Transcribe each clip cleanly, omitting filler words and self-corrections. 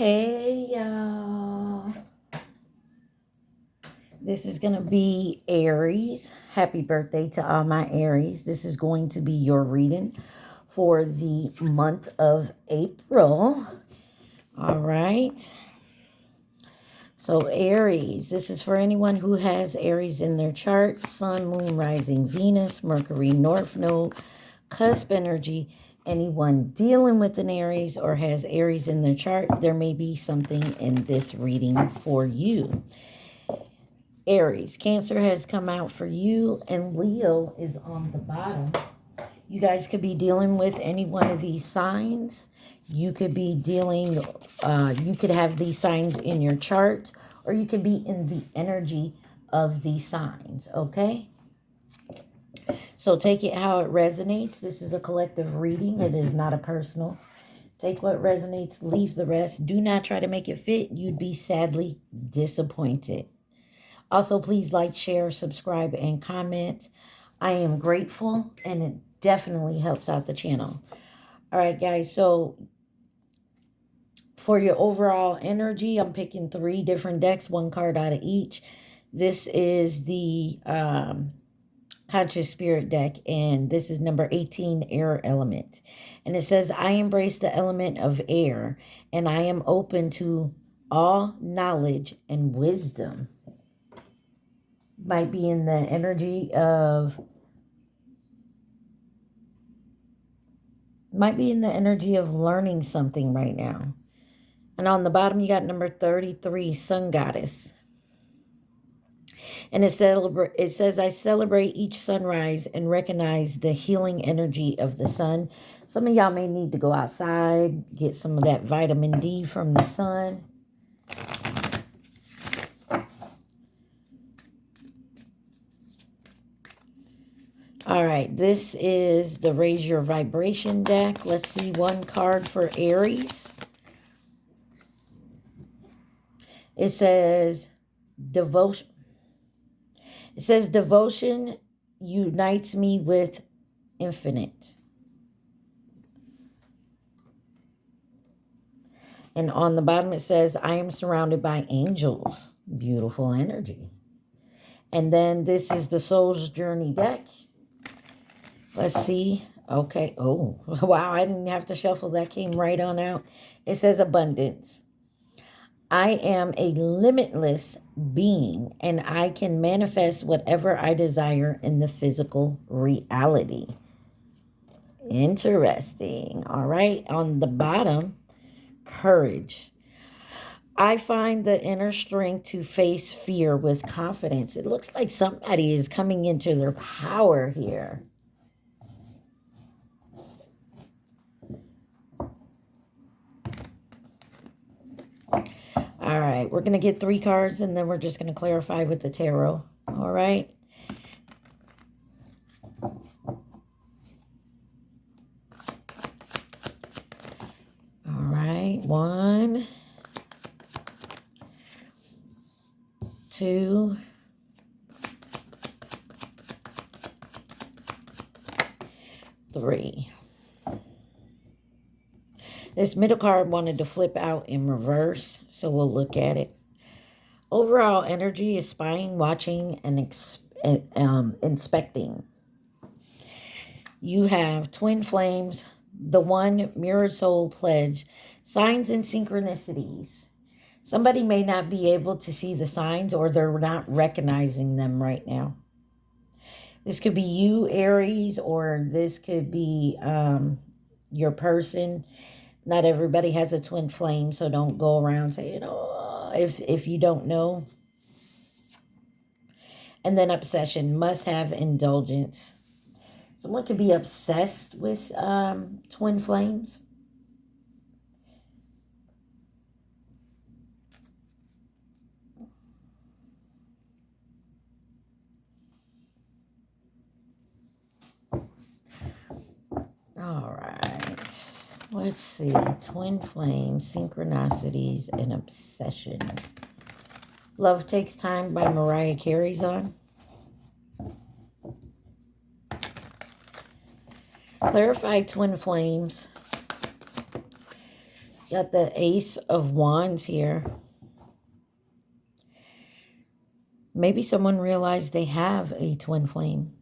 Hey y'all, this is going to be Aries. Happy birthday to all my Aries. This is going to be your reading for the month of April. All right. So Aries, this is for anyone who has Aries in their chart: Sun, Moon, Rising, Venus, Mercury, North Node, cusp energy. Anyone dealing with an Aries or has Aries in their chart, there may be something in this reading for you. Aries, Cancer has come out for you, and Leo is on the bottom. You guys could be dealing with any one of these signs. You could be dealing, you could have these signs in your chart, or you could be in the energy of these signs, okay? So take it how it resonates. This is a collective reading. It is not a personal. Take what resonates, leave the rest. Do not try to make it fit. You'd be sadly disappointed. Also, please like, share, subscribe, and comment. I am grateful, and it definitely helps out the channel. All right, guys. So for your overall energy, I'm picking 3 different decks, 1 card out of each. This is the Conscious Spirit deck, and this is number 18, Air Element. And it says, I embrace the element of air, and I am open to all knowledge and wisdom. Might be in the energy of learning something right now. And on the bottom, you got number 33, Sun Goddess. And it says, I celebrate each sunrise and recognize the healing energy of the sun. Some of y'all may need to go outside, get some of that vitamin D from the sun. All right, this is the Raise Your Vibration deck. Let's see 1 card for Aries. It says, devotion. It says, devotion unites me with infinite. And on the bottom, it says, I am surrounded by angels. Beautiful energy. And then this is the Soul's Journey deck. Let's see. Okay. Oh, wow. I didn't have to shuffle. That came right on out. It says abundance. I am a limitless being, and I can manifest whatever I desire in the physical reality. Interesting. All right. On the bottom, courage. I find the inner strength to face fear with confidence. It looks like somebody is coming into their power here. All right, we're going to get 3 cards, and then we're just going to clarify with the tarot. All right. All right, 1, 2, 3. This middle card wanted to flip out in reverse, so we'll look at it. Overall energy is spying, watching, and inspecting. You have twin flames, the one mirrored soul pledge, signs and synchronicities. Somebody may not be able to see the signs, or they're not recognizing them right now. This could be you, Aries, or this could be your person. Not everybody has a twin flame, so don't go around saying, oh, if you don't know. And then obsession, must have indulgence. Someone could be obsessed with twin flames. All right. Let's see. Twin flames, synchronicities, and obsession. Love Takes Time by Mariah Carey's on. Clarify twin flames. Got the Ace of Wands here. Maybe someone realized they have a twin flame.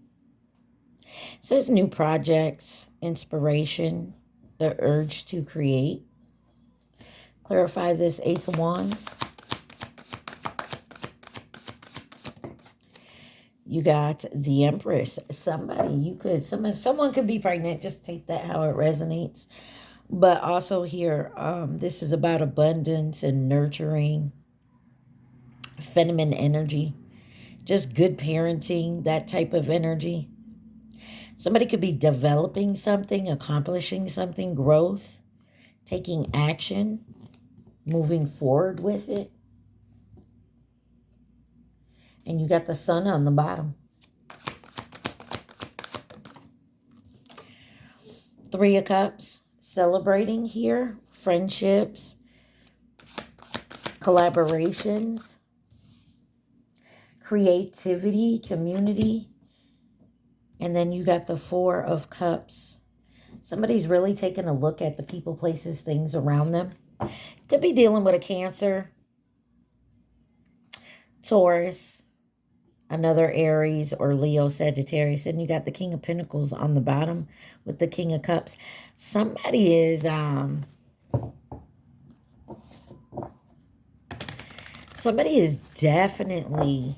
It says new projects, inspiration, the urge to create. Clarify this Ace of Wands. You got the Empress. Someone could be pregnant. Just take that how it resonates. But also here, this is about abundance and nurturing, feminine energy, just good parenting, that type of energy. Somebody could be developing something, accomplishing something, growth, taking action, moving forward with it. And you got the Sun on the bottom. Three of Cups, celebrating here, friendships, collaborations, creativity, community. And then you got the Four of Cups. Somebody's really taking a look at the people, places, things around them. Could be dealing with a Cancer, Taurus, another Aries or Leo, Sagittarius. And you got the King of Pentacles on the bottom with the King of Cups. Somebody is definitely,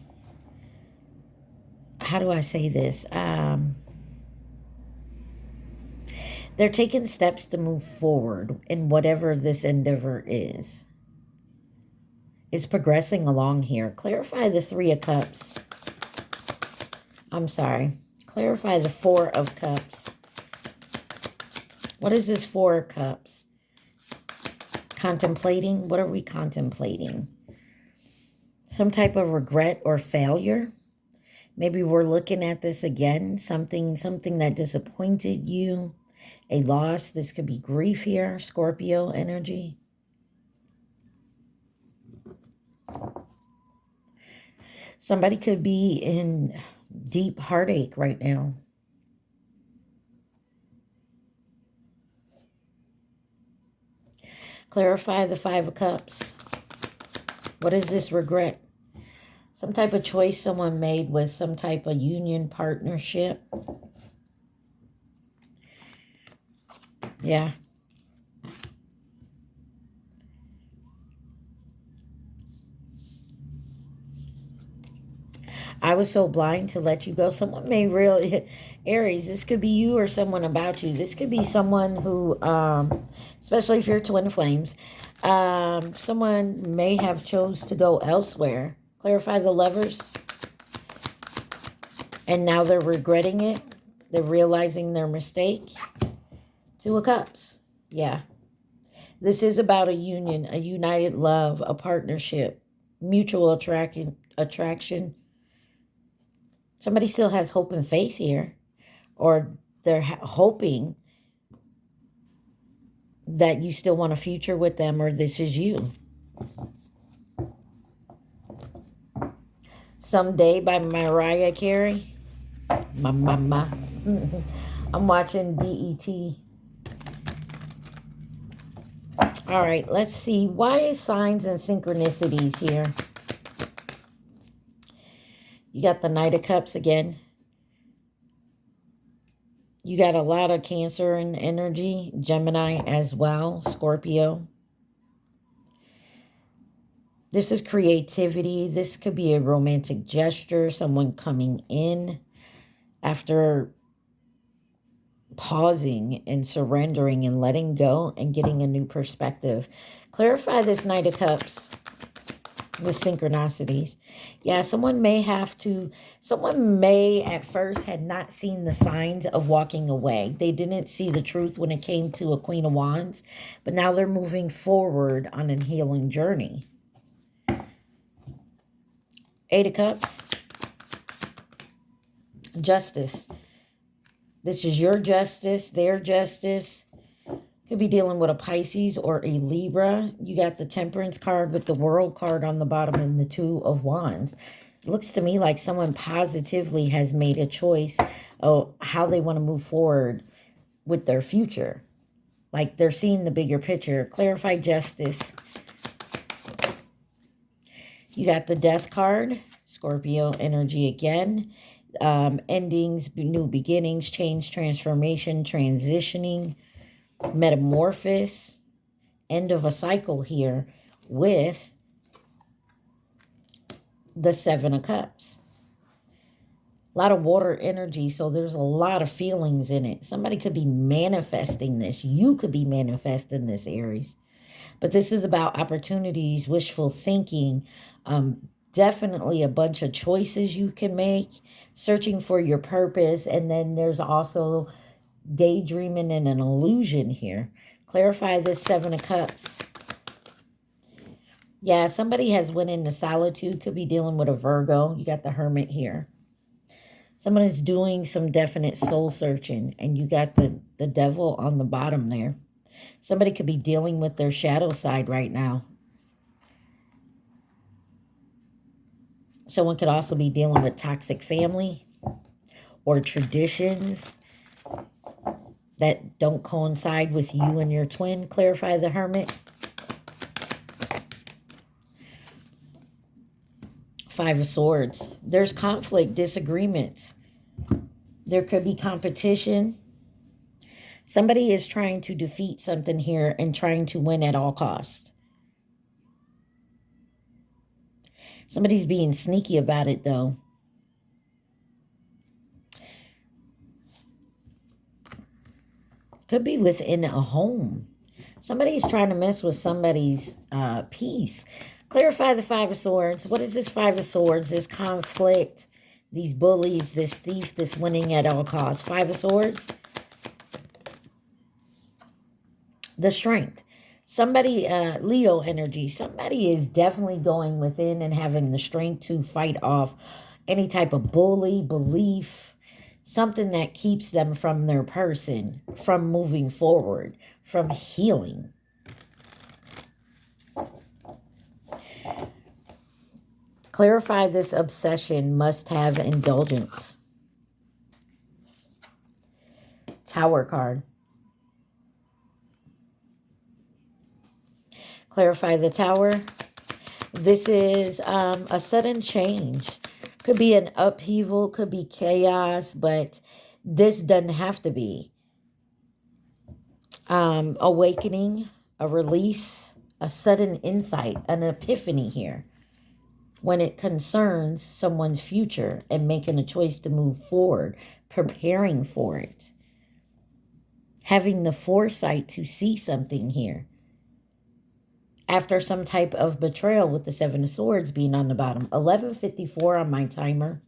how do I say this? They're taking steps to move forward in whatever this endeavor is. It's progressing along here. Clarify the Three of Cups. I'm sorry. Clarify the Four of Cups. What is this Four of Cups? Contemplating. What are we contemplating? Some type of regret or failure. Maybe we're looking at this again. Something that disappointed you. A loss. This could be grief here. Scorpio energy. Somebody could be in deep heartache right now. Clarify the Five of Cups. What is this regret? Some type of choice someone made with some type of union partnership. Yeah. I was so blind to let you go. Someone may really, Aries, this could be you or someone about you. This could be someone who, especially if you're twin flames, someone may have chose to go elsewhere. Clarify the Lovers. And now they're regretting it. They're realizing their mistake. Two of Cups. Yeah. This is about a union, a united love, a partnership, mutual attraction. Somebody still has hope and faith here. Or they're hoping that you still want a future with them, or this is you. Someday by Mariah Carey. Mama. I'm watching BET. All right, let's see. Why is signs and synchronicities here? You got the Knight of Cups again. You got a lot of Cancer in energy. Gemini as well. Scorpio. This is creativity. This could be a romantic gesture. Someone coming in after pausing and surrendering and letting go and getting a new perspective. Clarify this Knight of Cups. The synchronicities. Yeah, someone may at first had not seen the signs of walking away. They didn't see the truth when it came to a Queen of Wands, but now they're moving forward on a healing journey. Eight of Cups. Justice. This is your justice, their justice. Could be dealing with a Pisces or a Libra. You got the Temperance card with the World card on the bottom and the Two of Wands. It looks to me like someone positively has made a choice of how they want to move forward with their future. Like they're seeing the bigger picture. Clarify justice. You got the Death card. Scorpio energy again. Endings, new beginnings, change, transformation, transitioning, metamorphosis, end of a cycle here with the Seven of Cups. A lot of water energy, so there's a lot of feelings in it. Somebody could be manifesting this. You could be manifesting this, Aries. But this is about opportunities, wishful thinking, definitely a bunch of choices you can make, searching for your purpose, and then there's also daydreaming and an illusion here. Clarify this Seven of Cups. Yeah, somebody has went into solitude, could be dealing with a Virgo. You got the Hermit here. Someone is doing some definite soul searching, and you got the Devil on the bottom there. Somebody could be dealing with their shadow side right now. Someone could also be dealing with toxic family or traditions that don't coincide with you and your twin. Clarify the Hermit. Five of Swords. There's conflict, disagreements. There could be competition. Somebody is trying to defeat something here and trying to win at all costs. Somebody's being sneaky about it, though. Could be within a home. Somebody's trying to mess with somebody's peace. Clarify the Five of Swords. What is this Five of Swords? This conflict, these bullies, this thief, this winning at all costs. Five of Swords. The Strength. Somebody, Leo energy, somebody is definitely going within and having the strength to fight off any type of bully, belief, something that keeps them from their person, from moving forward, from healing. Clarify this obsession must have indulgence. Tower card. Clarify the Tower. This is a sudden change. Could be an upheaval, could be chaos, but this doesn't have to be. Awakening, a release, a sudden insight, an epiphany here. When it concerns someone's future and making a choice to move forward, preparing for it. Having the foresight to see something here. After some type of betrayal with the Seven of Swords being on the bottom. 11:54 on my timer.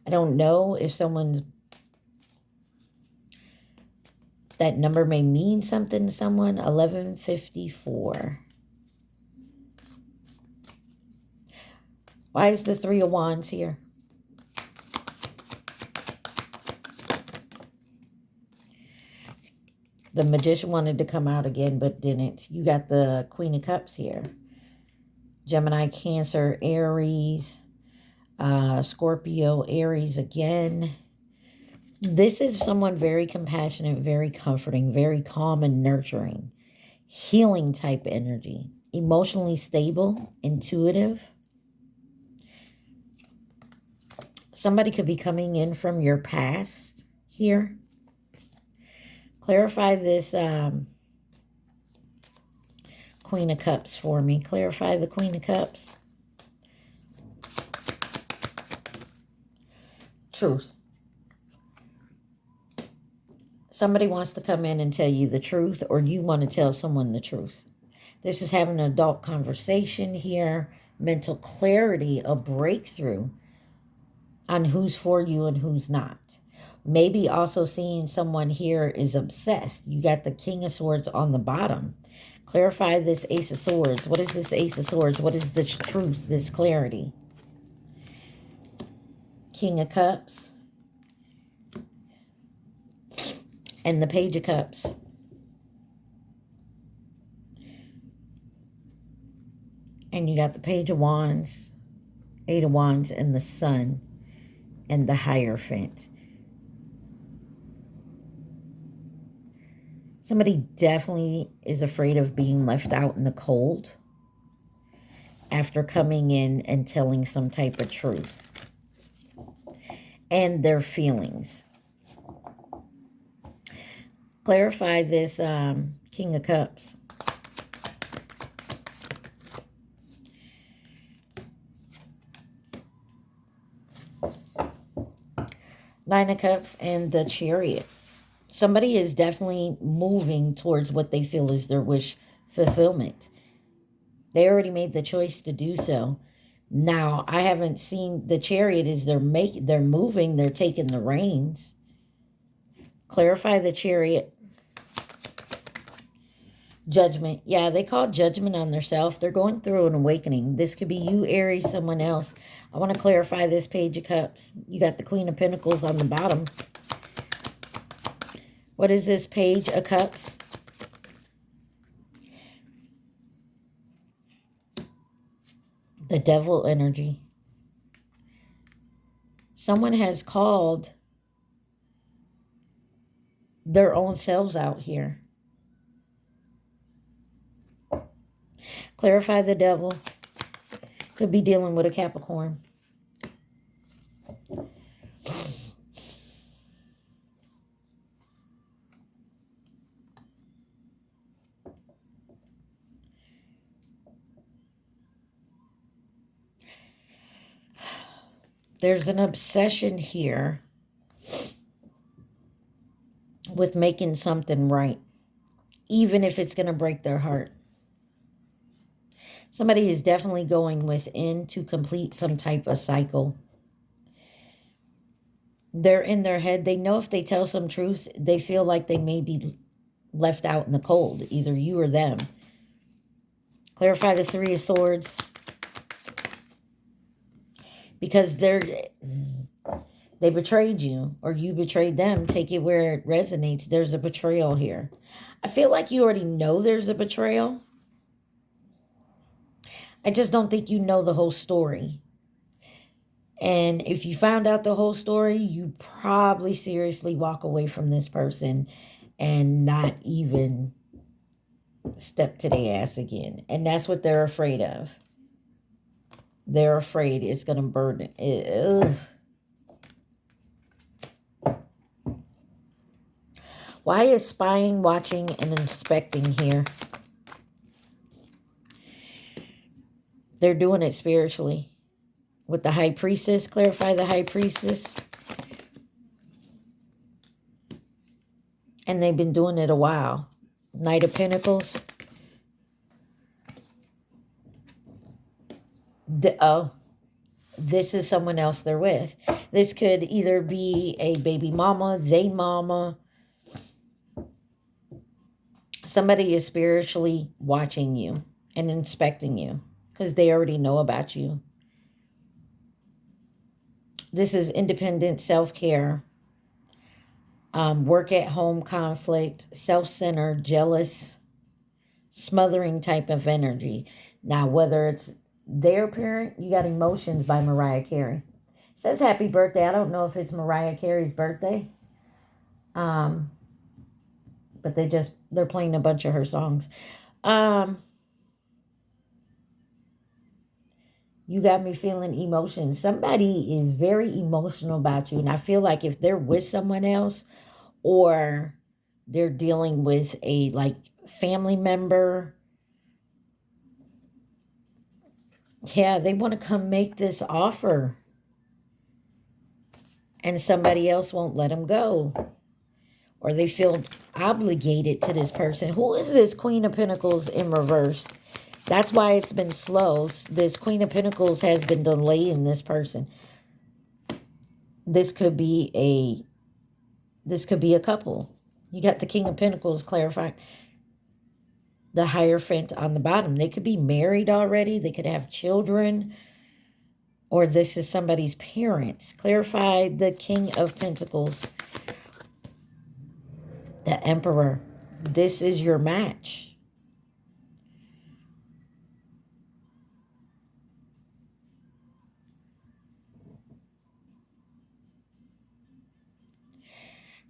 I don't know if someone's... that number may mean something to someone. 11:54. Why is the Three of Wands here? The Magician wanted to come out again, but didn't. You got the Queen of Cups here. Gemini, Cancer, Aries, Scorpio, Aries again. This is someone very compassionate, very comforting, very calm and nurturing. Healing type energy. Emotionally stable, intuitive. Somebody could be coming in from your past here. Clarify this Queen of Cups for me. Clarify the Queen of Cups. Truth. Somebody wants to come in and tell you the truth, or you want to tell someone the truth. This is having an adult conversation here. Mental clarity, a breakthrough on who's for you and who's not. Maybe also seeing someone here is obsessed. You got the King of Swords on the bottom. Clarify this Ace of Swords. What is this Ace of Swords? What is this truth, this clarity? King of Cups. And the Page of Cups. And you got the Page of Wands, Eight of Wands, and the Sun, and the Hierophant. Somebody definitely is afraid of being left out in the cold after coming in and telling some type of truth. And their feelings. Clarify this King of Cups. Nine of Cups and the Chariot. Somebody is definitely moving towards what they feel is their wish fulfillment. They already made the choice to do so. Now, I haven't seen the Chariot is they're moving, they're taking the reins. Clarify the Chariot. Judgment. Yeah, they call judgment on themselves. They're going through an awakening. This could be you, Aries, someone else. I want to clarify this Page of Cups. You got the Queen of Pentacles on the bottom. What is this Page of Cups? The Devil energy. Someone has called their own selves out here. Clarify the Devil. Could be dealing with a Capricorn. There's an obsession here with making something right, even if it's going to break their heart. Somebody is definitely going within to complete some type of cycle. They're in their head. They know if they tell some truth, they feel like they may be left out in the cold, either you or them. Clarify the Three of Swords. Because they betrayed you, or you betrayed them. Take it where it resonates. There's a betrayal here. I feel like you already know there's a betrayal. I just don't think you know the whole story. And if you found out the whole story, you probably seriously walk away from this person and not even step to their ass again. And that's what they're afraid of. They're afraid it's going to burden. Why is spying, watching, and inspecting here? They're doing it spiritually. With the High Priestess, clarify the High Priestess. And they've been doing it a while. Knight of Pentacles. This is someone else they're with. This could either be a baby mama, they mama. Somebody is spiritually watching you and inspecting you because they already know about you. This is independent self-care, work at home conflict, self-centered, jealous, smothering type of energy. Now, whether it's their parent, you got Emotions by Mariah Carey. It says happy birthday. I don't know if it's Mariah Carey's birthday. But they're playing a bunch of her songs. You got me feeling emotion. Somebody is very emotional about you. And I feel like if they're with someone else or they're dealing with a family member, yeah, they want to come make this offer. And somebody else won't let them go. Or they feel obligated to this person. Who is this Queen of Pentacles in reverse? That's why it's been slow. This Queen of Pentacles has been delaying this person. This could be a couple. You got the King of Pentacles clarifying. The Hierophant on the bottom. They could be married already. They could have children. Or this is somebody's parents. Clarify the King of Pentacles. The Emperor. This is your match.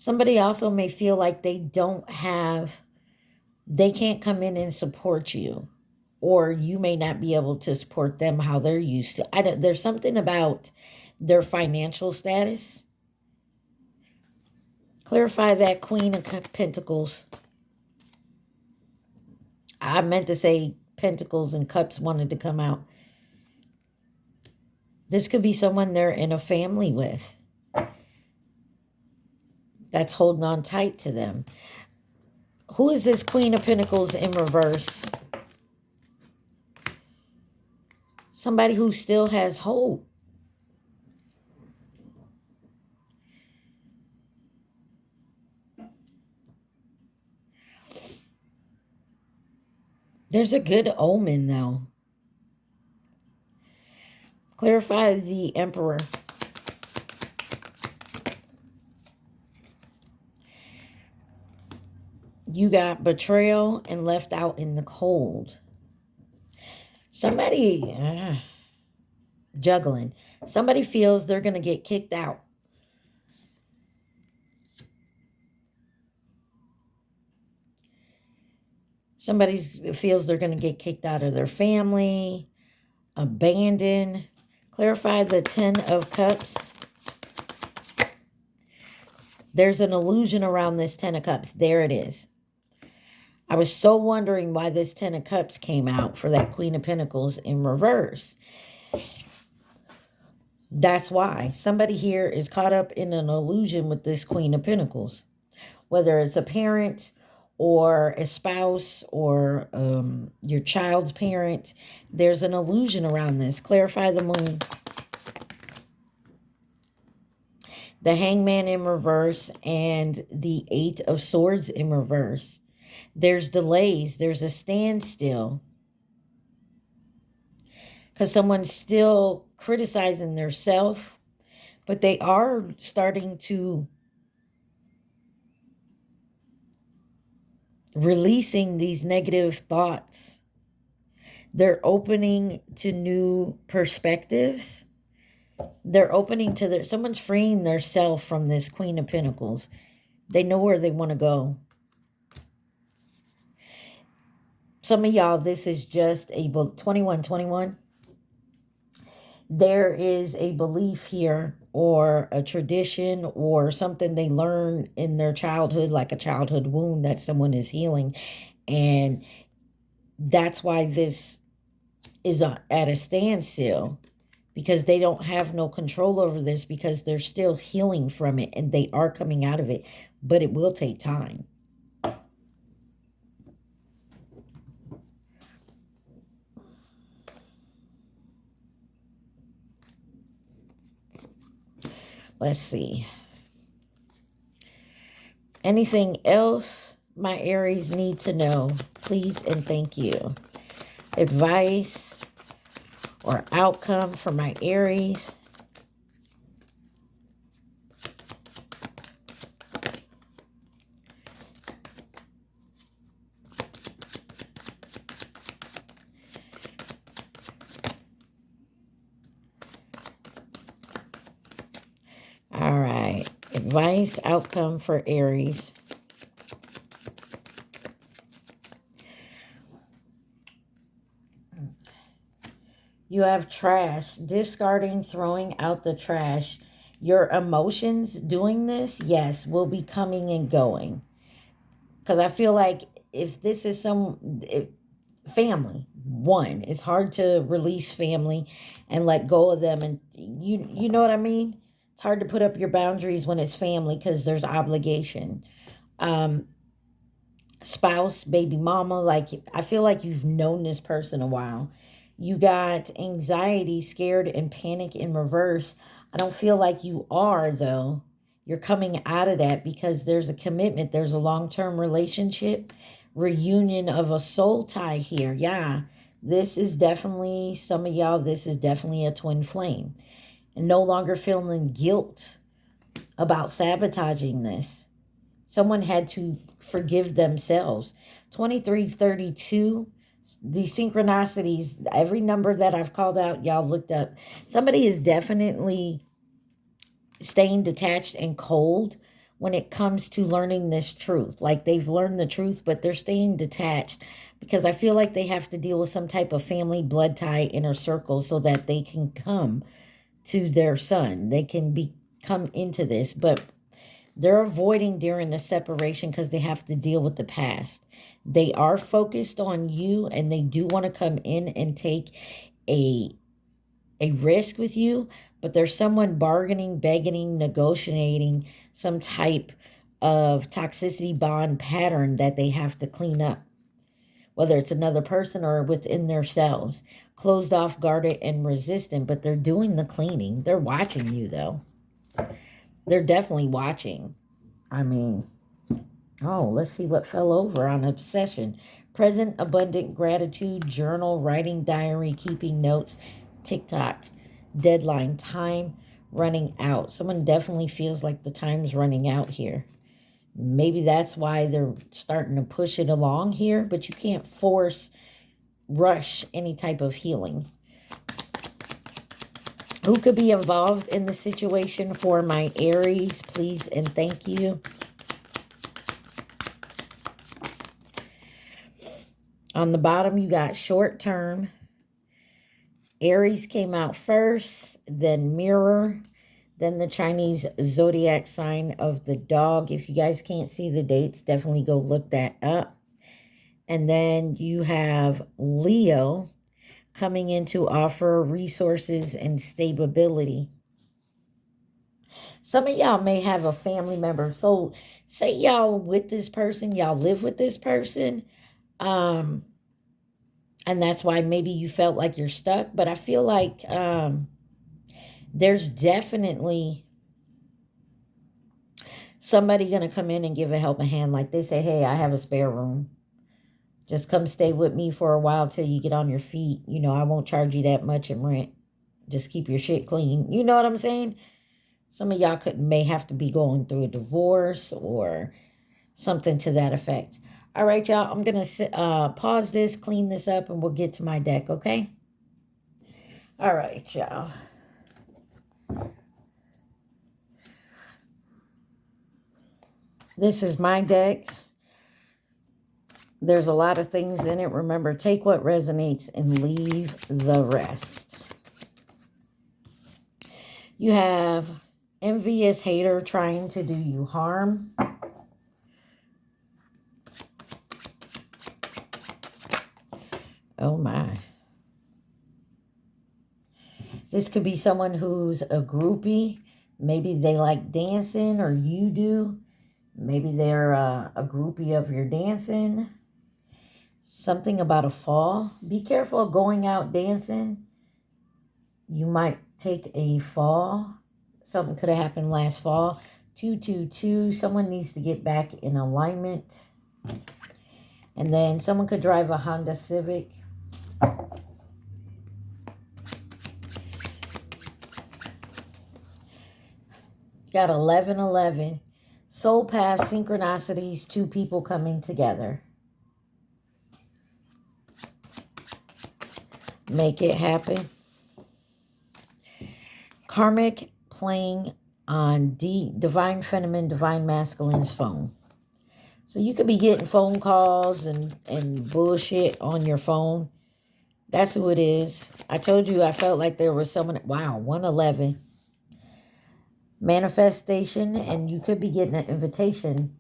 Somebody also may feel like they don't have They can't come in and support you, or you may not be able to support them how they're used to. There's something about their financial status. Clarify that Queen of Pentacles. I meant to say Pentacles and Cups wanted to come out. This could be someone they're in a family with that's holding on tight to them. Who is this Queen of Pentacles in reverse? Somebody who still has hope. There's a good omen, though. Clarify the Emperor. You got betrayal and left out in the cold. Somebody, juggling. Somebody feels they're going to get kicked out. Somebody feels they're going to get kicked out of their family, abandoned. Clarify the Ten of Cups. There's an illusion around this Ten of Cups. There it is. I was so wondering why this Ten of Cups came out for that Queen of Pentacles in reverse. That's why. Somebody here is caught up in an illusion with this Queen of Pentacles. Whether it's a parent or a spouse or your child's parent, there's an illusion around this. Clarify the Moon. The Hangman in reverse and the Eight of Swords in reverse. There's delays. There's a standstill. Because someone's still criticizing their self, but they are starting to releasing these negative thoughts. They're opening to new perspectives. They're opening to someone's freeing their self from this Queen of Pentacles. They know where they want to go. Some of y'all, this is just a 2121. There is a belief here or a tradition or something they learn in their childhood, like a childhood wound that someone is healing. And that's why this is at a standstill, because they don't have no control over this, because they're still healing from it and they are coming out of it, but it will take time. Let's see. Anything else my Aries need to know? Please and thank you. Advice or outcome for my Aries. All right. Advice, outcome for Aries. You have trash, discarding, throwing out the trash. Your emotions doing this, yes, will be coming and going. Because I feel like if this is family, one, it's hard to release family and let go of them. And you know what I mean? It's hard to put up your boundaries when it's family because there's obligation. Spouse, baby mama, like I feel like you've known this person a while. You got anxiety, scared, and panic in reverse. I don't feel like you are, though. You're coming out of that because there's a commitment. There's a long-term relationship, reunion of a soul tie here. Yeah, this is definitely, some of y'all, this is definitely a twin flame. And no longer feeling guilt about sabotaging this. Someone had to forgive themselves. 2332, the synchronicities, every number that I've called out, y'all looked up. Somebody is definitely staying detached and cold when it comes to learning this truth. Like they've learned the truth, but they're staying detached because I feel like they have to deal with some type of family blood tie inner circle so that they can come to their son. They can come into this, but they're avoiding during the separation because they have to deal with the past. They are focused on you and they do want to come in and take a risk with you, but there's someone bargaining, begging, negotiating some type of toxicity bond pattern that they have to clean up, whether it's another person or within themselves. Closed off, guarded, and resistant, but they're doing the cleaning. They're watching you, though. They're definitely watching. I mean, oh, let's see what fell over on obsession. Present, abundant, gratitude, journal, writing, diary, keeping notes, TikTok, deadline, time running out. Someone definitely feels like the time's running out here. Maybe that's why they're starting to push it along here, but you can't rush any type of healing. Who could be involved in the situation for my Aries, please and thank you. On the bottom, you got short term. Aries came out first, then Mirror, then the Chinese zodiac sign of the dog. If you guys can't see the dates, definitely go look that up. And then you have Leo coming in to offer resources and stability. Some of y'all may have a family member. So say y'all with this person, y'all live with this person. And that's why maybe you felt like you're stuck. But I feel like there's definitely somebody going to come in and give a helping hand. Like they say, hey, I have a spare room. Just come stay with me for a while till you get on your feet. You know, I won't charge you that much in rent. Just keep your shit clean. You know what I'm saying? Some of y'all may have to be going through a divorce or something to that effect. All right, y'all. I'm going to pause this, clean this up, and we'll get to my deck, okay? All right, y'all. This is my deck. There's a lot of things in it. Remember, take what resonates and leave the rest. You have envious hater trying to do you harm. Oh my. This could be someone who's a groupie. Maybe they like dancing or you do. Maybe they're a groupie of your dancing. Something about a fall. Be careful of going out dancing. You might take a fall. Something could have happened last fall. 222. Someone needs to get back in alignment. And then someone could drive a Honda Civic. Got 1111. Soul path, synchronicities, two people coming together. Make it happen. Karmic playing on Divine Feminine, Divine Masculine's phone. So you could be getting phone calls and bullshit on your phone. That's who it is. I told you I felt like there was someone. Wow, 111. Manifestation, and you could be getting an invitation.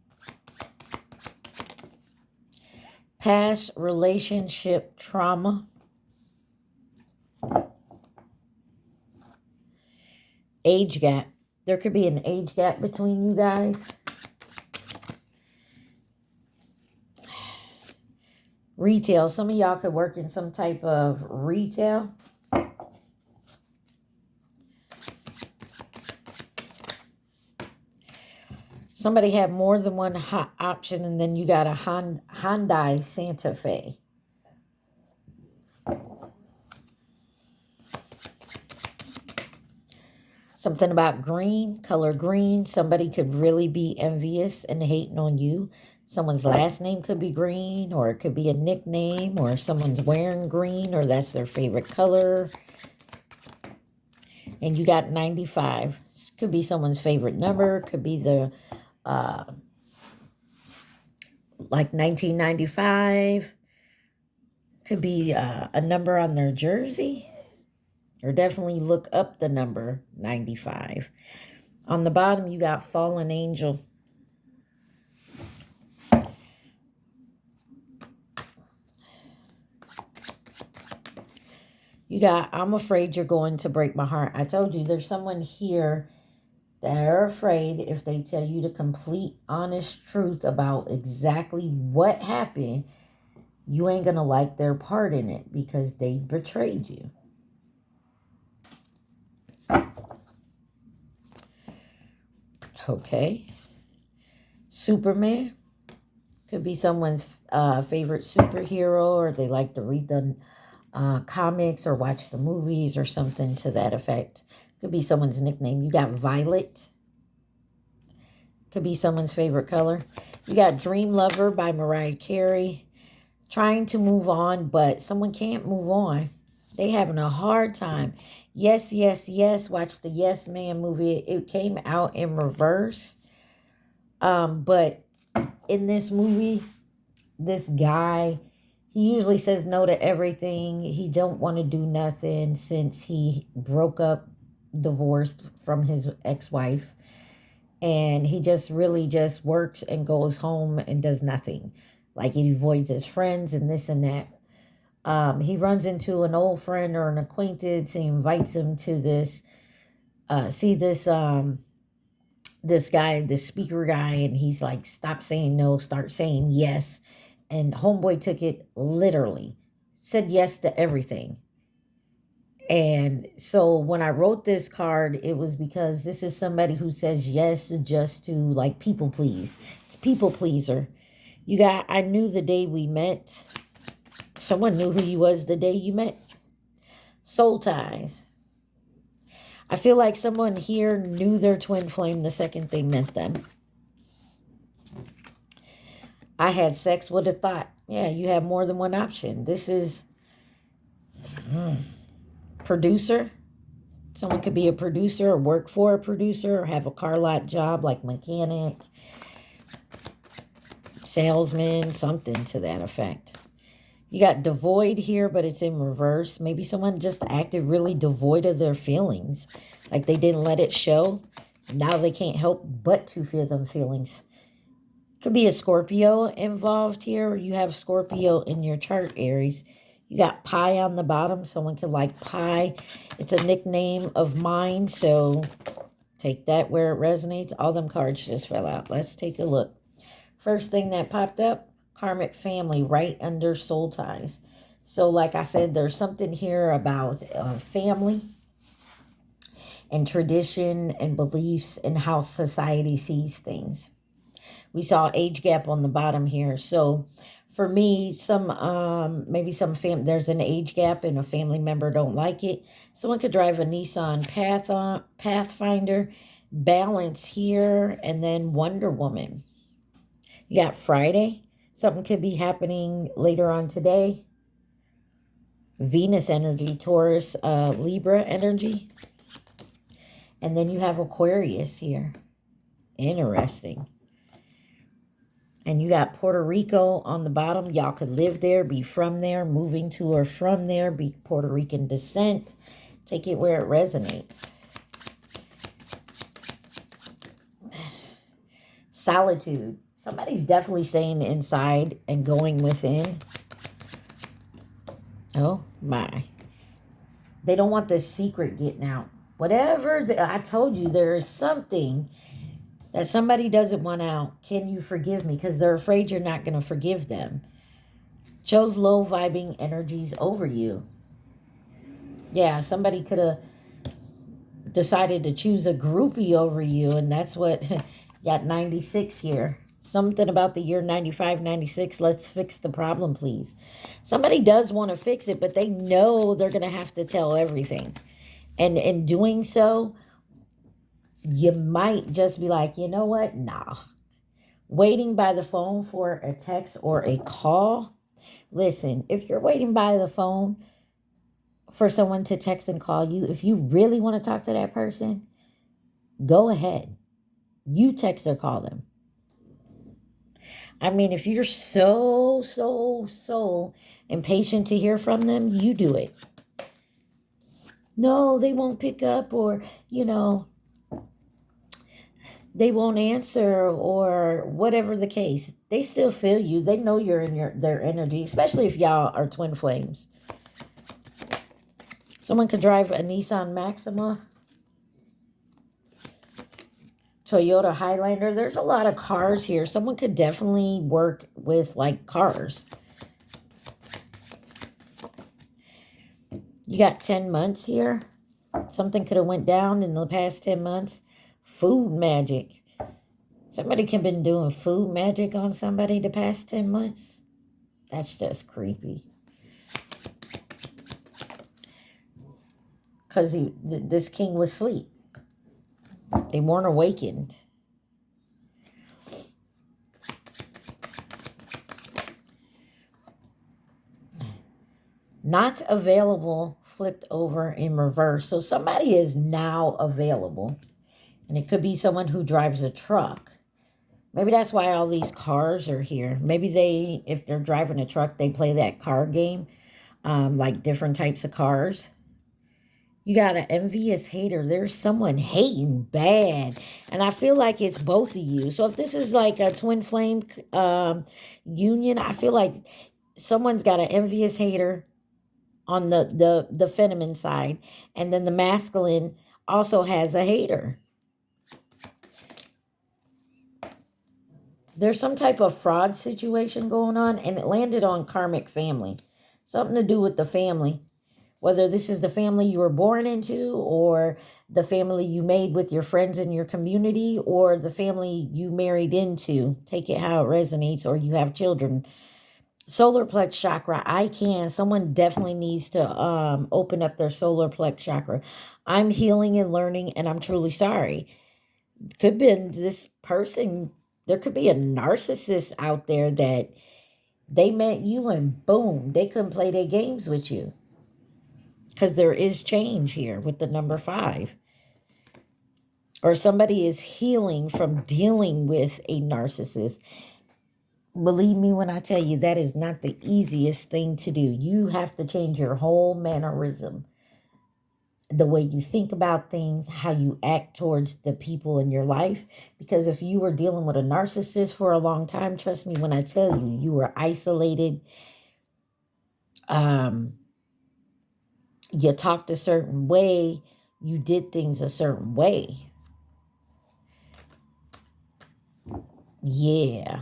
Past relationship trauma. Age gap. There could be an age gap between you guys. Retail. Some of y'all could work in some type of retail. Somebody had more than one option, and then you got a Hyundai Santa Fe. Something about green, color green. Somebody could really be envious and hating on you. Someone's last name could be green, or it could be a nickname, or someone's wearing green, or that's their favorite color. And you got 95. This could be someone's favorite number. Could be the uh, like 1995. Could be a number on their jersey, or definitely look up the number 95. On the bottom, you got fallen angel. You got, I'm afraid you're going to break my heart. I told you there's someone here that are afraid if they tell you the complete, honest truth about exactly what happened, you ain't going to like their part in it because they betrayed you. Okay. Superman. Could be someone's favorite superhero, or they like to read the comics or watch the movies or something to that effect. Could be someone's nickname. You got Violet. Could be someone's favorite color. You got Dream Lover by Mariah Carey. Trying to move on, but someone can't move on. They having a hard time. Yes, yes, yes. Watch the Yes Man movie. It came out in reverse. But in this movie, this guy, he usually says no to everything. He don't want to do nothing since he broke up, divorced from his ex-wife. And he just really just works and goes home and does nothing. Like he avoids his friends and this and that. He runs into an old friend or an acquaintance. He invites him to this, see this guy, this speaker guy, and he's like, stop saying no, start saying yes. And homeboy took it literally, said yes to everything. And so when I wrote this card, it was because this is somebody who says yes just to like people please. It's a people pleaser. You got, I knew the day we met. Someone knew who you was the day you met. Soul ties. I feel like someone here knew their twin flame the second they met them. I had sex with a thought. Yeah, you have more than one option. This is producer. Someone could be a producer or work for a producer or have a car lot job like mechanic, salesman, something to that effect. You got devoid here, but it's in reverse. Maybe someone just acted really devoid of their feelings. Like they didn't let it show. Now they can't help but to feel them feelings. Could be a Scorpio involved here. You have Scorpio in your chart, Aries. You got pie on the bottom. Someone could like pie. It's a nickname of mine, so take that where it resonates. All them cards just fell out. Let's take a look. First thing that popped up, karmic family right under soul ties. So like I said, there's something here about family and tradition and beliefs and how society sees things. We saw age gap on the bottom here. So for me, maybe there's an age gap and a family member don't like it. Someone could drive a Nissan Pathfinder, balance here, and then Wonder Woman. You got Friday. Something could be happening later on today. Venus energy, Taurus, Libra energy. And then you have Aquarius here. Interesting. And you got Puerto Rico on the bottom. Y'all could live there, be from there, moving to or from there, be Puerto Rican descent. Take it where it resonates. Solitude. Somebody's definitely staying inside and going within. Oh, my. They don't want this secret getting out. Whatever, I told you, there is something that somebody doesn't want out. Can you forgive me? Because they're afraid you're not going to forgive them. Chose low vibing energies over you. Yeah, somebody could have decided to choose a groupie over you, and that's what got 96 here. Something about the year 95, 96. Let's fix the problem, please. Somebody does want to fix it, but they know they're going to have to tell everything. And in doing so, you might just be like, you know what? Nah. Waiting by the phone for a text or a call. Listen, if you're waiting by the phone for someone to text and call you, if you really want to talk to that person, go ahead. You text or call them. I mean, if you're so impatient to hear from them, you do it. No, they won't pick up, or, they won't answer, or whatever the case. They still feel you. They know you're in their energy, especially if y'all are twin flames. Someone could drive a Nissan Maxima, Toyota Highlander. There's a lot of cars here. Someone could definitely work with, like, cars. You got 10 months here. Something could have went down in the past 10 months. Food magic. Somebody could have been doing food magic on somebody the past 10 months. That's just creepy. Because this king was asleep. They weren't awakened. Not available flipped over in reverse. So somebody is now available. And it could be someone who drives a truck. Maybe that's why all these cars are here. Maybe if they're driving a truck, they play that car game. Like different types of cars. You got an envious hater. There's someone hating bad. And I feel like it's both of you. So if this is like a twin flame union, I feel like someone's got an envious hater on the feminine side. And then the masculine also has a hater. There's some type of fraud situation going on, and it landed on karmic family. Something to do with the family. Whether this is the family you were born into, or the family you made with your friends in your community, or the family you married into. Take it how it resonates, or you have children. Solar plex chakra, someone definitely needs to open up their solar plex chakra. I'm healing and learning, and I'm truly sorry. Could be this person, there could be a narcissist out there that they met you and boom, they couldn't play their games with you. Because there is change here with the number 5. Or somebody is healing from dealing with a narcissist. Believe me when I tell you, that is not the easiest thing to do. You have to change your whole mannerism. The way you think about things, how you act towards the people in your life. Because if you were dealing with a narcissist for a long time, trust me when I tell you, you were isolated. You talked a certain way. You did things a certain way. Yeah.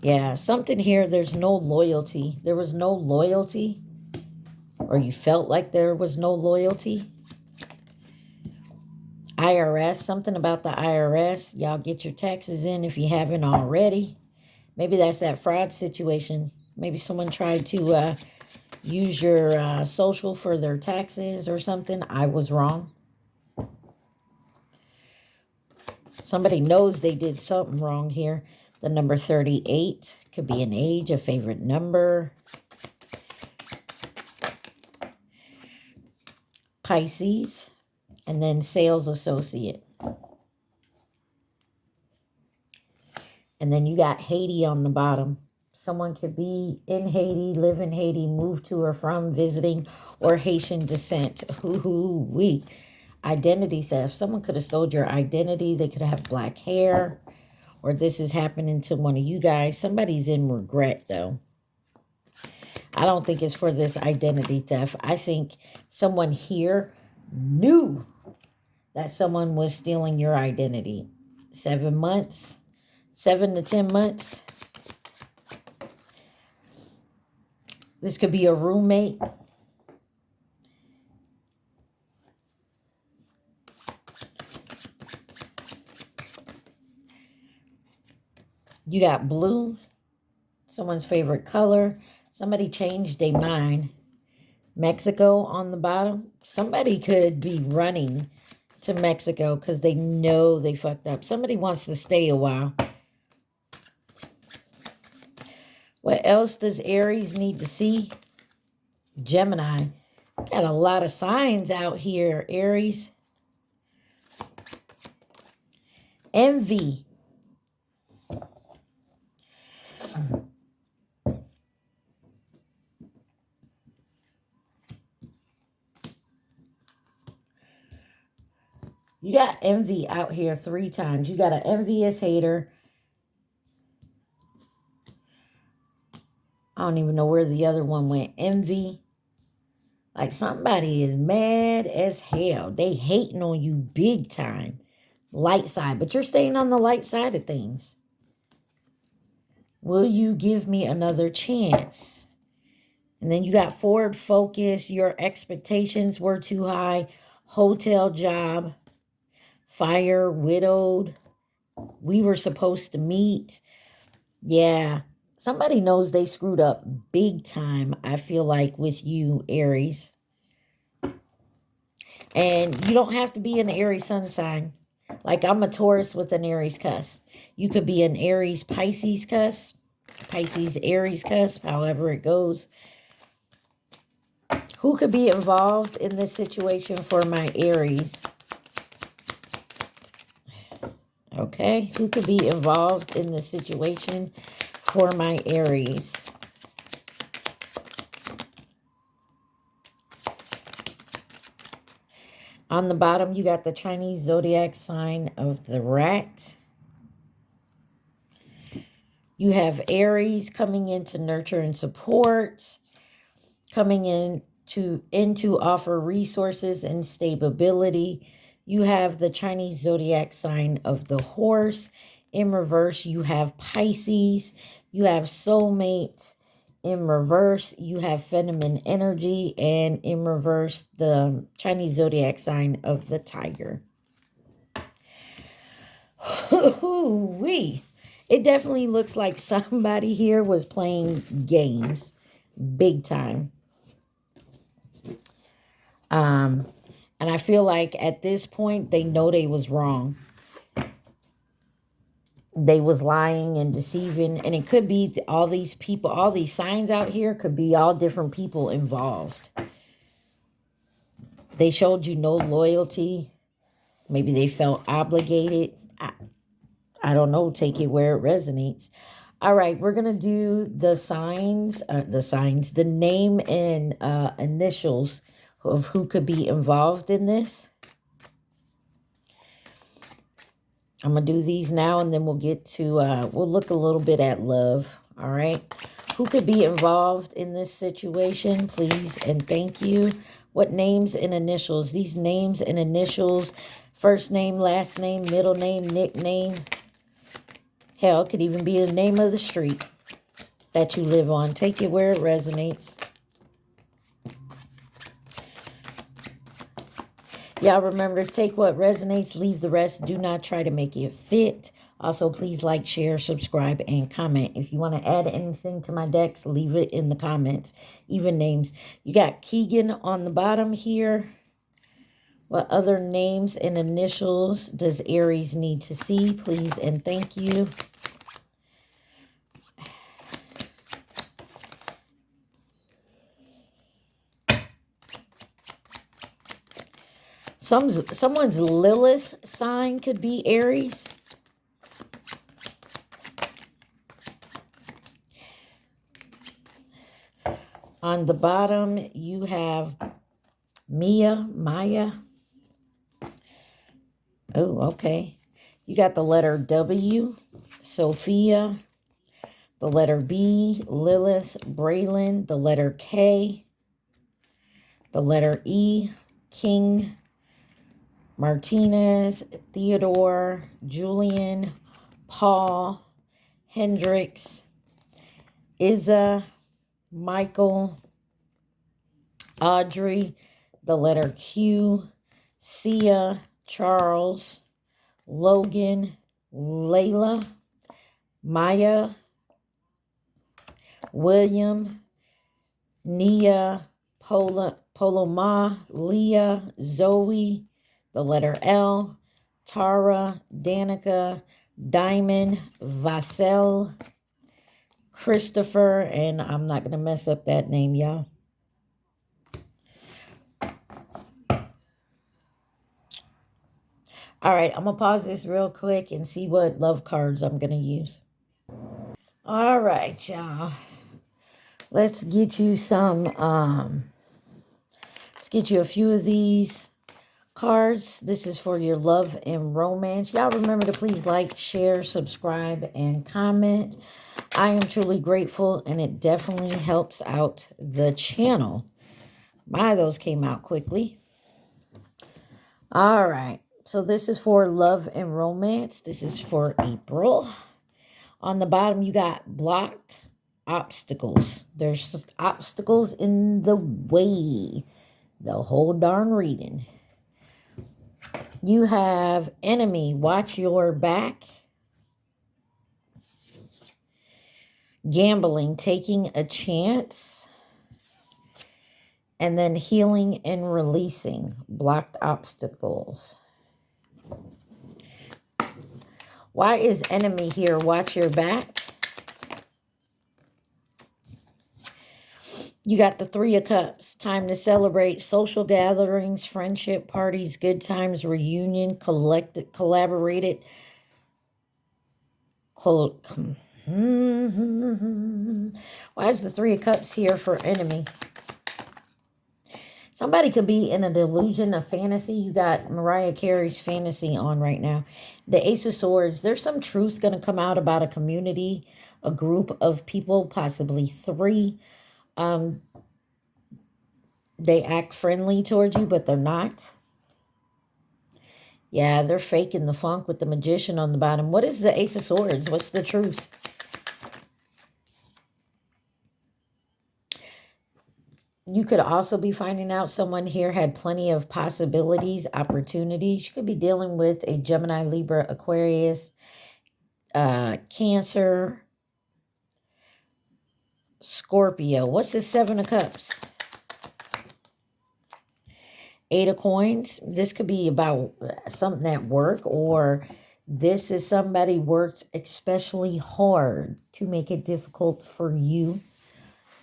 Yeah, something here, there's no loyalty. There was no loyalty. Or you felt like there was no loyalty. IRS, something about the IRS. Y'all get your taxes in if you haven't already. Maybe that's that fraud situation. Maybe someone tried to use your social for their taxes or something. I was wrong. Somebody knows they did something wrong here. The number 38 could be an age, a favorite number. Pisces, and then sales associate. And then you got Haiti on the bottom. Someone could be in Haiti, live in Haiti, move to or from, visiting, or Haitian descent. Hoo-hoo-wee. Identity theft. Someone could have stole your identity. They could have black hair. Or this is happening to one of you guys. Somebody's in regret, though. I don't think it's for this identity theft. I think someone here knew that someone was stealing your identity. 7 months. 7 to 10 months. This could be a roommate. You got blue. Someone's favorite color. Somebody changed their mind. Mexico on the bottom. Somebody could be running to Mexico because they know they fucked up. Somebody wants to stay a while. What else does Aries need to see? Gemini. Got a lot of signs out here, Aries. Envy. You got envy out here 3 times. You got an envious hater. I don't even know where the other one went. Envy. Like somebody is mad as hell. They hating on you big time. Light side. But you're staying on the light side of things. Will you give me another chance? And then you got forward focus. Your expectations were too high. Hotel job. Fire. Widowed. We were supposed to meet. Yeah. Somebody knows they screwed up big time, I feel like, with you, Aries. And you don't have to be an Aries sun sign. Like I'm a Taurus with an Aries cusp. You could be an Aries Pisces cusp. Pisces Aries cusp, however it goes. Who could be involved in this situation for my Aries? Okay, who could be involved in this situation for my Aries? On the bottom, you got the Chinese zodiac sign of the rat. You have Aries coming in to nurture and support, coming in to offer resources and stability. You have the Chinese zodiac sign of the horse. In reverse, you have Pisces. You have soulmate. In reverse, you have feminine energy. And in reverse, the Chinese zodiac sign of the tiger. Wee. It definitely looks like somebody here was playing games big time. And I feel like at this point, they know they was wrong. They was lying and deceiving. And it could be all these people, all these signs out here could be all different people involved. They showed you no loyalty. Maybe they felt obligated. I don't know. Take it where it resonates. All right, we're going to do the signs, the name and initials of who could be involved in this. I'm going to do these now, and then we'll get to, we'll look a little bit at love. All right. Who could be involved in this situation, please, and thank you. What names and initials? These names and initials, first name, last name, middle name, nickname. Hell, it could even be the name of the street that you live on. Take it where it resonates. Y'all remember to take what resonates, leave the rest. Do not try to make it fit. Also, please like, share, subscribe, and comment. If you want to add anything to my decks, leave it in the comments. Even names. You got Keegan on the bottom here. What other names and initials does Aries need to see? Please and thank you. Someone's Lilith sign could be Aries. On the bottom, you have Maya. Oh, okay. You got the letter W, Sophia. The letter B, Lilith, Braylon. The letter K. The letter E, King, Martinez, Theodore, Julian, Paul, Hendricks, Isa, Michael, Audrey, the letter Q, Sia, Charles, Logan, Layla, Maya, William, Nia, Poloma, Leah, Zoe, the letter L, Tara, Danica, Diamond, Vassell, Christopher, and I'm not going to mess up that name, y'all. All right, I'm going to pause this real quick and see what love cards I'm going to use. All right, y'all. Let's get you some, let's get you a few of these cards. This is for your love and romance. Y'all remember to please like, share, subscribe, and comment. I am truly grateful, and it definitely helps out the channel. My, those came out quickly. All right. So this is for love and romance. This is for April. On the bottom, you got blocked obstacles. There's obstacles in the way. The whole darn reading. You have enemy, watch your back. Gambling, taking a chance. And then healing and releasing, blocked obstacles. Why is enemy here? Watch your back. You got the Three of Cups. Time to celebrate social gatherings, friendship parties, good times, reunion, collaborated. Why is the Three of Cups here for enemy? Somebody could be in a delusion of fantasy. You got Mariah Carey's fantasy on right now. The Ace of Swords. There's some truth going to come out about a community, a group of people, possibly three. They act friendly towards you, but they're not. Yeah, they're faking the funk with the Magician on the bottom. What is the Ace of Swords? What's the truth? You could also be finding out someone here had plenty of possibilities, opportunities. You could be dealing with a Gemini, Libra, Aquarius, Cancer, Scorpio. What's the Seven of Cups? Eight of Coins. This could be about something at work, or this is somebody worked especially hard to make it difficult for you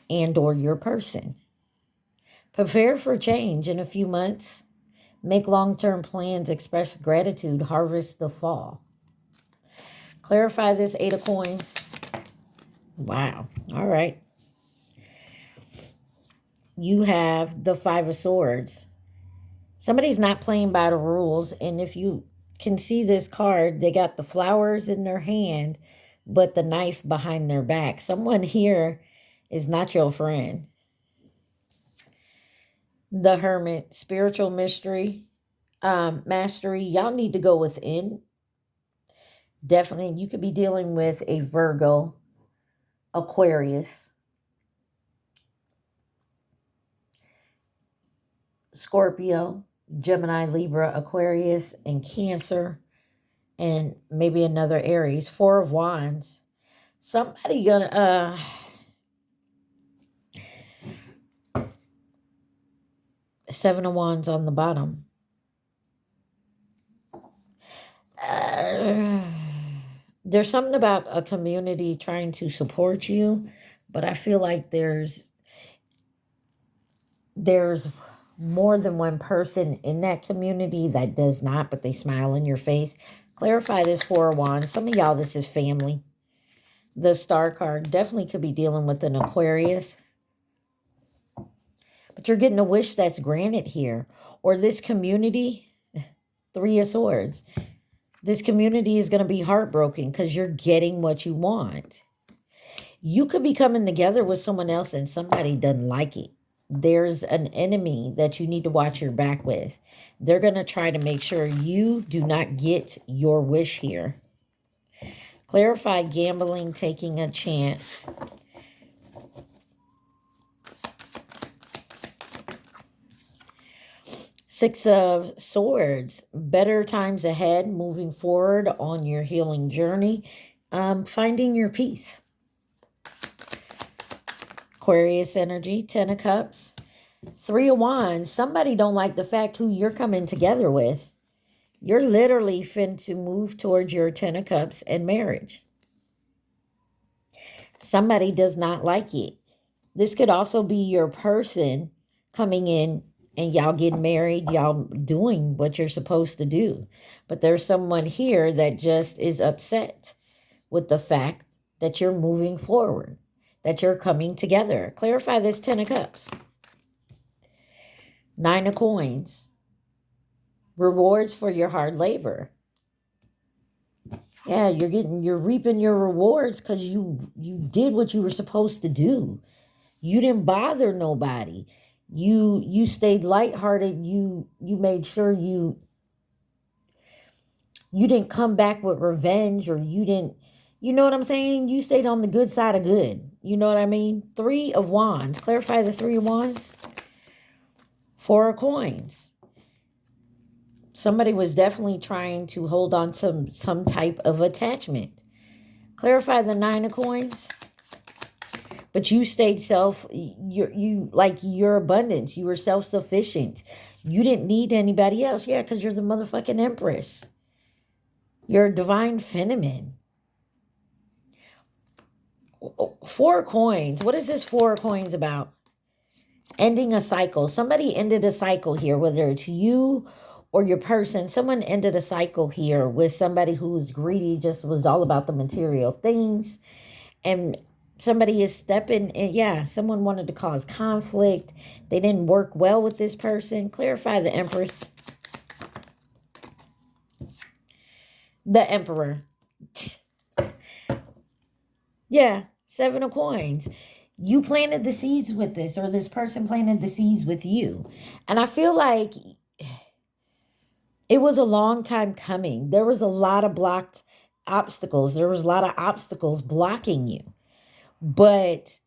and or your person. Prepare for change in a few months. Make long-term plans. Express gratitude. Harvest the fall. Clarify this Eight of Coins. Wow. All right. You have the Five of Swords. Somebody's not playing by the rules. And if you can see this card, they got the flowers in their hand, but the knife behind their back. Someone here is not your friend. The Hermit, spiritual mystery, mastery. Y'all need to go within. Definitely, you could be dealing with a Virgo, Aquarius, Scorpio, Gemini, Libra, Aquarius, and Cancer, and maybe another Aries. Four of Wands. Somebody gonna Seven of Wands on the bottom. There's something about a community trying to support you, but I feel like there's more than one person in that community that does not, but they smile in your face. Clarify this Four of Wands. Some of y'all, this is family. The Star card definitely could be dealing with an Aquarius. But you're getting a wish that's granted here. Or this community, Three of Swords. This community is going to be heartbroken because you're getting what you want. You could be coming together with someone else and somebody doesn't like it. There's an enemy that you need to watch your back with. They're going to try to make sure you do not get your wish here. Clarify gambling, taking a chance. Six of Swords. Better times ahead, moving forward on your healing journey. Finding your peace. Aquarius energy, Ten of Cups. Three of Wands. Somebody don't like the fact who you're coming together with. You're literally fin to move towards your Ten of Cups and marriage. Somebody does not like it. This could also be your person coming in and y'all getting married, y'all doing what you're supposed to do. But there's someone here that just is upset with the fact that you're moving forward, that you're coming together. Clarify this 10 of Cups. 9 of Coins. Rewards for your hard labor. Yeah, you're reaping your rewards because you did what you were supposed to do. You didn't bother nobody. You stayed lighthearted. You made sure you didn't come back with revenge, or you didn't, you know what I'm saying? You stayed on the good side of good. You know what I mean? 3 of Wands. Clarify the 3 of Wands. 4 of Coins. Somebody was definitely trying to hold on to some type of attachment. Clarify the 9 of Coins. But you stayed your abundance. You were self-sufficient. You didn't need anybody else. Yeah, because you're the motherfucking Empress. You're a divine feminine. 4 coins. What is this 4 coins about? Ending a cycle. Somebody ended a cycle here, whether it's you or your person. Someone ended a cycle here with somebody who's greedy, just was all about the material things. And somebody is stepping in. Yeah, someone wanted to cause conflict. They didn't work well with this person. Clarify the Empress. The Emperor. Yeah, 7 of Coins. You planted the seeds with this, or this person planted the seeds with you. And I feel like it was a long time coming. There was a lot of blocked obstacles. There was a lot of obstacles blocking you. But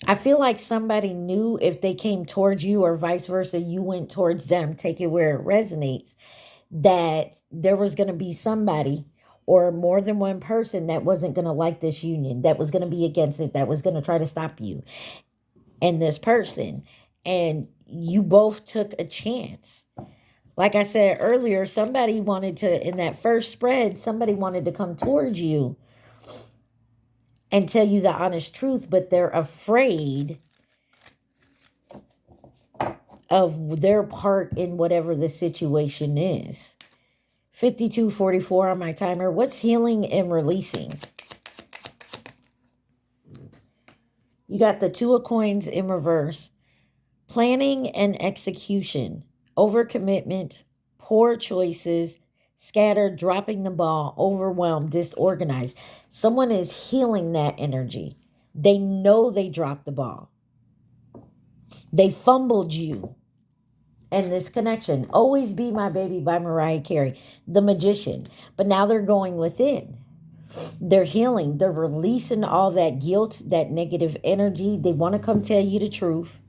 I feel like somebody knew if they came towards you, or vice versa, you went towards them, take it where it resonates, that there was going to be somebody or more than one person that wasn't going to like this union, that was going to be against it, that was going to try to stop you and this person. And you both took a chance. Like I said earlier, somebody wanted to, in that first spread, somebody wanted to come towards you and tell you the honest truth, but they're afraid of their part in whatever the situation is. 52:44 on my timer. What's healing and releasing? You got the 2 of Coins in reverse. Planning and execution. Overcommitment. Poor choices. Scattered. Dropping the ball. Overwhelmed. Disorganized. Someone is healing that energy. They know they dropped the ball. They fumbled you. And this connection. Always Be My Baby by Mariah Carey. The Magician. But now they're going within. They're healing. They're releasing all that guilt, that negative energy. They want to come tell you the truth.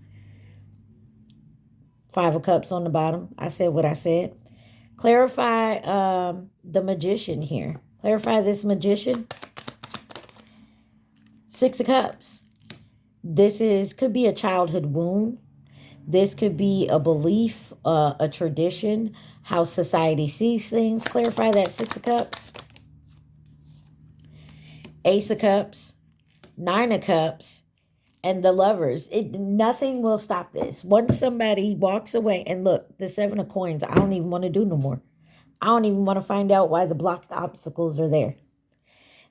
5 of Cups on the bottom. I said what I said. Clarify the Magician here. Clarify this Magician. 6 of Cups. This could be a childhood wound. This could be a belief, a tradition, how society sees things. Clarify that 6 of Cups. Ace of Cups, 9 of Cups, and the Lovers. Nothing will stop this. Once somebody walks away, and look, the 7 of Coins, I don't even want to do no more. I don't even want to find out why the blocked obstacles are there.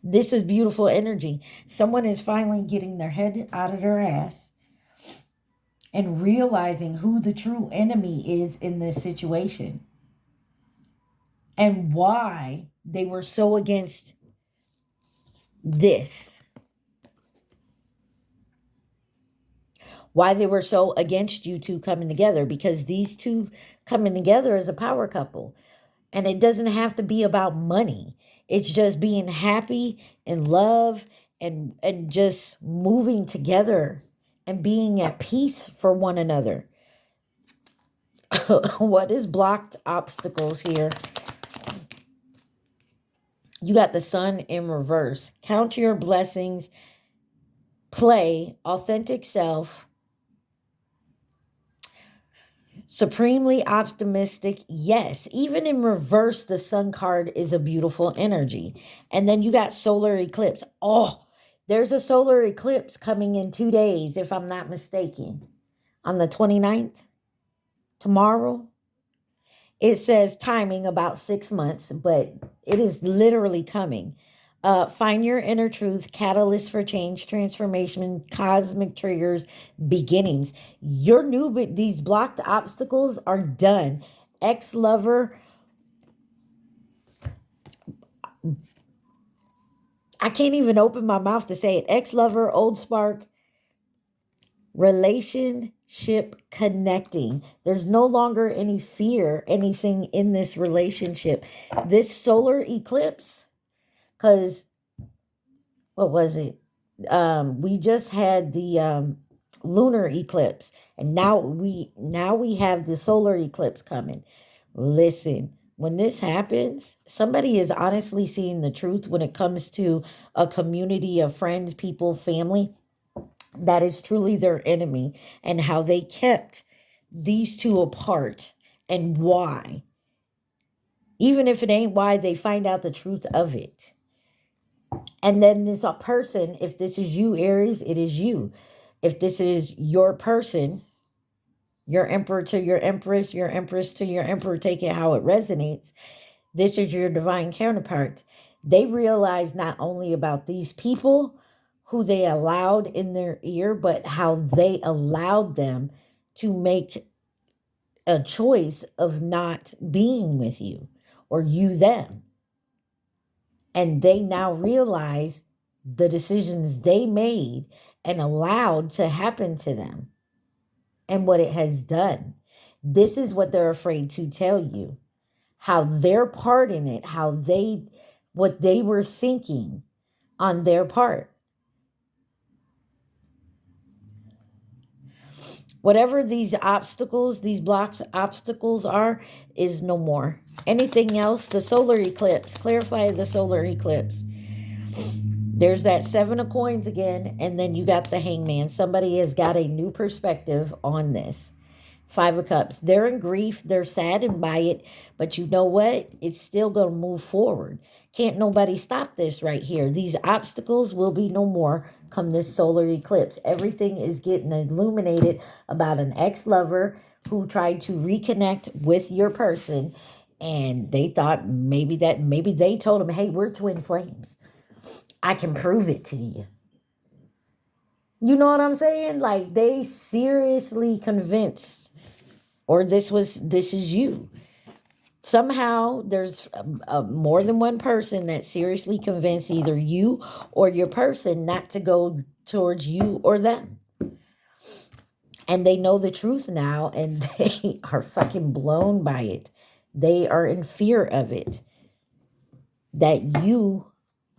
This is beautiful energy. Someone is finally getting their head out of their ass and realizing who the true enemy is in this situation and why they were so against this. Why they were so against you two coming together, because these two coming together as a power couple. And it doesn't have to be about money. It's just being happy and love and just moving together and being at peace for one another. What is blocked obstacles here? You got the Sun in reverse. Count your blessings. Play authentic self. Supremely optimistic. Yes, even in reverse, the Sun card is a beautiful energy. And then you got solar eclipse. Oh, there's a solar eclipse coming in 2 days, if I'm not mistaken. On the 29th. tomorrow. It says timing about 6 months, but it is literally coming. Find your inner truth, catalyst for change, transformation, cosmic triggers, beginnings. Your new, these blocked obstacles are done. Ex-lover, I can't even open my mouth to say it. Ex-lover, old spark, relationship connecting. There's no longer any fear, anything in this relationship. This solar eclipse, because what was it? We just had the lunar eclipse, and now we have the solar eclipse coming. Listen, when this happens, somebody is honestly seeing the truth when it comes to a community of friends, people, family that is truly their enemy, and how they kept these two apart, and why. Even if it ain't why, they find out the truth of it. And then this a person, if this is you, Aries, it is you. If this is your person, your emperor to your empress to your emperor, take it how it resonates. This is your divine counterpart. They realize not only about these people who they allowed in their ear, but how they allowed them to make a choice of not being with you, or you them. And they now realize the decisions they made and allowed to happen to them and what it has done. This is what they're afraid to tell you. How their part in it, what they were thinking on their part. Whatever these obstacles, these blocks obstacles are, is no more. Anything else, the solar eclipse, clarify the solar eclipse. There's that 7 of coins again, and then you got the hangman. Somebody has got a new perspective on this. 5 of cups. They're in grief. They're saddened by it. But you know what? It's still going to move forward. Can't nobody stop this right here. These obstacles will be no more come this solar eclipse. Everything is getting illuminated about an ex-lover who tried to reconnect with your person. And they thought maybe they told him, hey, we're twin flames. I can prove it to you. You know what I'm saying? Like, they seriously convinced, or this is you. Somehow there's more than one person that seriously convinced either you or your person not to go towards you or them. And they know the truth now, and they are fucking blown by it. They are in fear of it. That you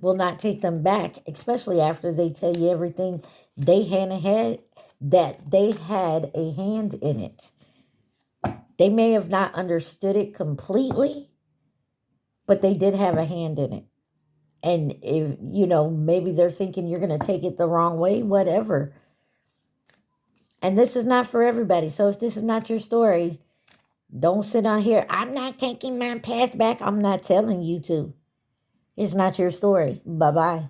will not take them back, especially after they tell you everything they had, that they had a hand in it. They may have not understood it completely, but they did have a hand in it. And if, maybe they're thinking you're going to take it the wrong way, whatever. And this is not for everybody. So if this is not your story, don't sit on here. I'm not taking my path back. I'm not telling you to. It's not your story. Bye-bye.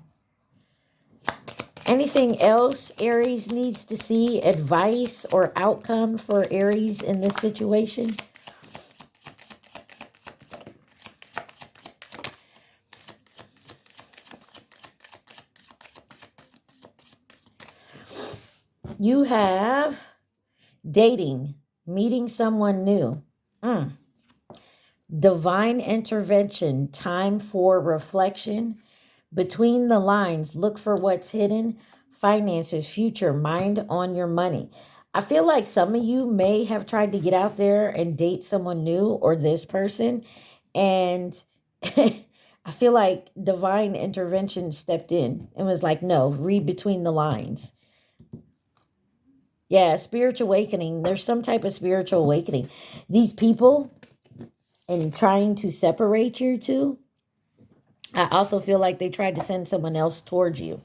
Anything else Aries needs to see? Advice or outcome for Aries in this situation? You have dating, meeting someone new. Divine intervention, time for reflection. Between the lines, look for what's hidden. Finances, future, mind on your money. I feel like some of you may have tried to get out there and date someone new or this person. And I feel like divine intervention stepped in and was like, no, read between the lines. Yeah, spiritual awakening. There's some type of spiritual awakening. These people, and trying to separate you two, I also feel like they tried to send someone else towards you.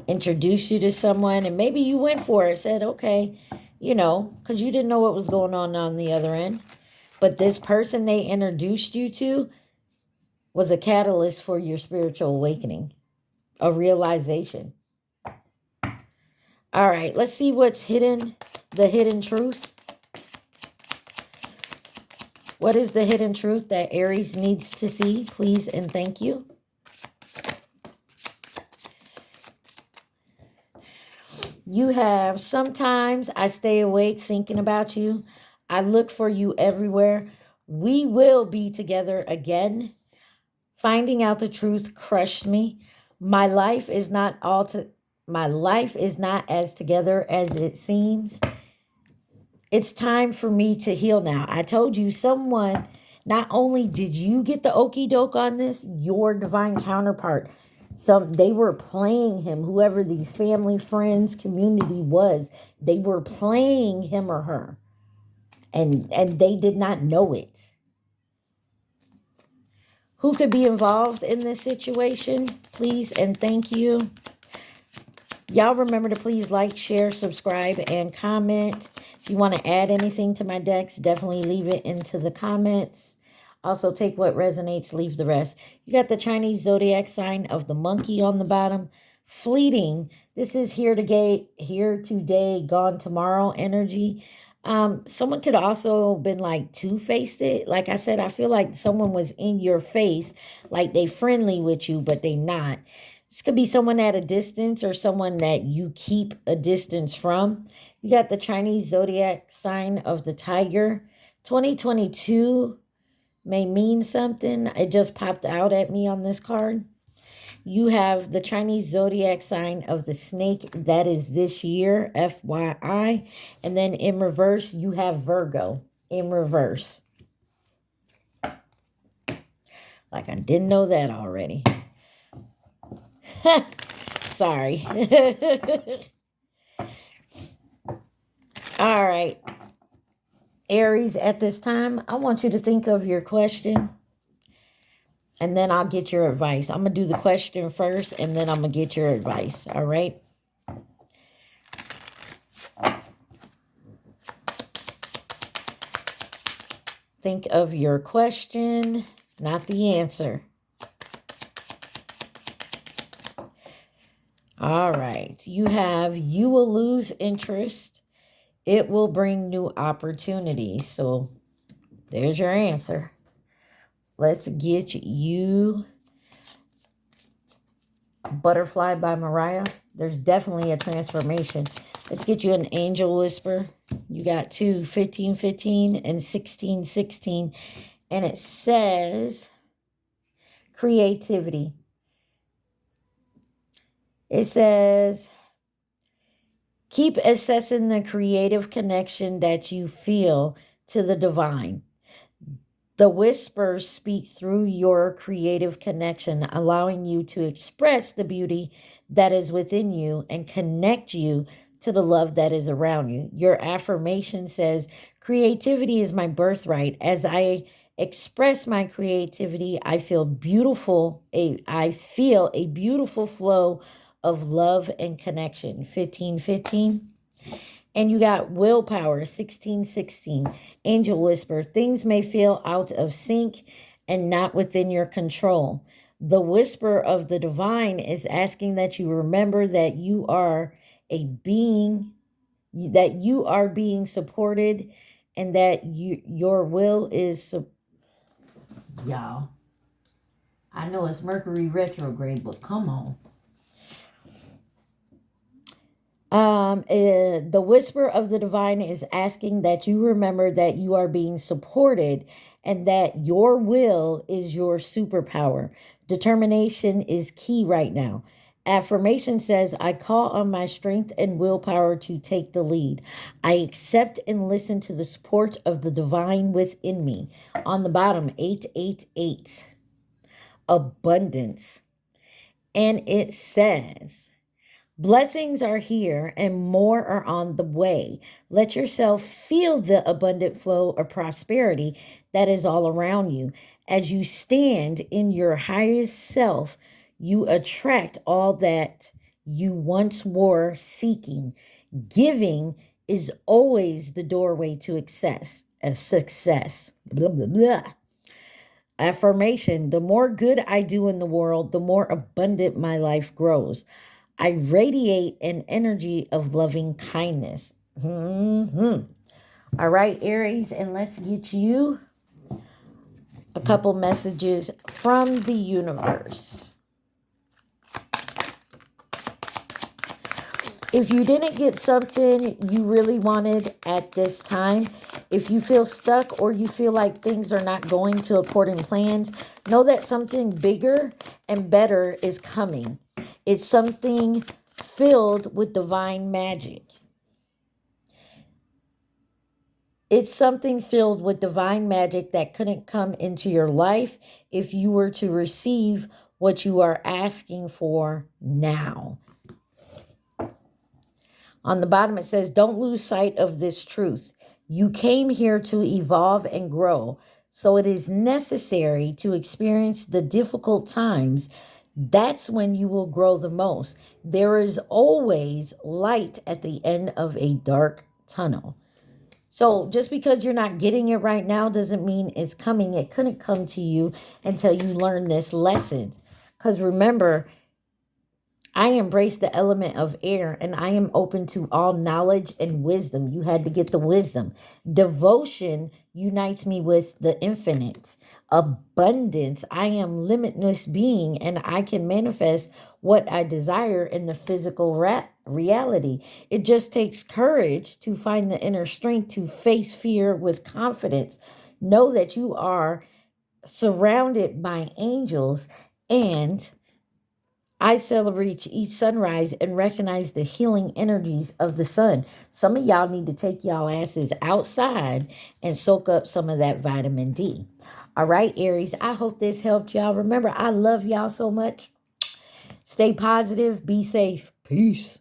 Introduce you to someone, and maybe you went for it, said, okay, because you didn't know what was going on the other end. But this person they introduced you to was a catalyst for your spiritual awakening, a realization. All right, let's see what's hidden, the hidden truth. What is the hidden truth that Aries needs to see? Please and thank you. You have, sometimes I stay awake thinking about you. I look for you everywhere. We will be together again. Finding out the truth crushed me. My life is not as together as it seems. It's time for me to heal now. I told you, someone, not only did you get the okie doke on this, your divine counterpart, they were playing him, whoever these family, friends, community was, they were playing him or her. And they did not know it. Who could be involved in this situation? Please and thank you. Y'all remember to please like, share, subscribe, and comment. If you want to add anything to my decks, definitely leave it into the comments. Also, take what resonates, leave the rest. You got the Chinese zodiac sign of the monkey on the bottom. Fleeting. This is here today, gone tomorrow energy. Someone could also been like two-faced it. Like I said, I feel like someone was in your face, like they friendly with you, but they not. This could be someone at a distance or someone that you keep a distance from. You got the Chinese zodiac sign of the tiger. 2022 may mean something. It just popped out at me on this card. You have the Chinese zodiac sign of the snake. That is this year, FYI. And then in reverse, you have Virgo in reverse. Like I didn't know that already. Sorry. All right. Aries, at this time, I want you to think of your question. And then I'll get your advice. I'm going to do the question first, and then I'm going to get your advice. All right? Think of your question, not the answer. All right. You will lose interest. It will bring new opportunities. So there's your answer. Let's get you Butterfly by Mariah. There's definitely a transformation. Let's get you an Angel Whisper. You got 2, 15, 15, and 16, 16. And it says creativity. It says, keep assessing the creative connection that you feel to the divine. The whispers speak through your creative connection, allowing you to express the beauty that is within you and connect you to the love that is around you. Your affirmation says, creativity is my birthright. As I express my creativity, I feel beautiful. I feel a beautiful flow of love and connection. 1515. And you got willpower, 1616. Angel whisper, things may feel out of sync and not within your control. The whisper of the divine is asking that you remember that you are being supported, and that your will is y'all. I know it's Mercury retrograde, but come on. The whisper of the divine is asking that you remember that you are being supported and that your will is your superpower. Determination is key right now. Affirmation says, I call on my strength and willpower to take the lead. I accept and listen to the support of the divine within me. On the bottom, 888. Abundance. And it says, blessings are here and more are on the way. Let yourself feel the abundant flow of prosperity that is all around you. As you stand in your highest self, you attract all that you once were seeking. Giving is always the doorway to success. Blah, blah, blah. Affirmation, the more good I do in the world, the more abundant my life grows. I radiate an energy of loving kindness. All right, Aries, and let's get you a couple messages from the universe. If you didn't get something you really wanted at this time, if you feel stuck or you feel like things are not going to according plans, know that something bigger and better is coming. It's something filled with divine magic. It's something filled with divine magic that couldn't come into your life if you were to receive what you are asking for now. On the bottom, it says, don't lose sight of this truth. You came here to evolve and grow, so it is necessary to experience the difficult times. That's when you will grow the most. There is always light at the end of a dark tunnel. So just because you're not getting it right now doesn't mean it's coming. It couldn't come to you until you learn this lesson. Because remember, I embrace the element of air and I am open to all knowledge and wisdom. You had to get the wisdom. Devotion unites me with the infinite. Abundance. I am limitless being and I can manifest what I desire in the physical reality. It just takes courage to find the inner strength to face fear with confidence. Know that you are surrounded by angels, and I celebrate each sunrise and recognize the healing energies of the sun. Some of y'all need to take y'all asses outside and soak up some of that vitamin D. All right, Aries, I hope this helped y'all. Remember, I love y'all so much. Stay positive. Be safe. Peace.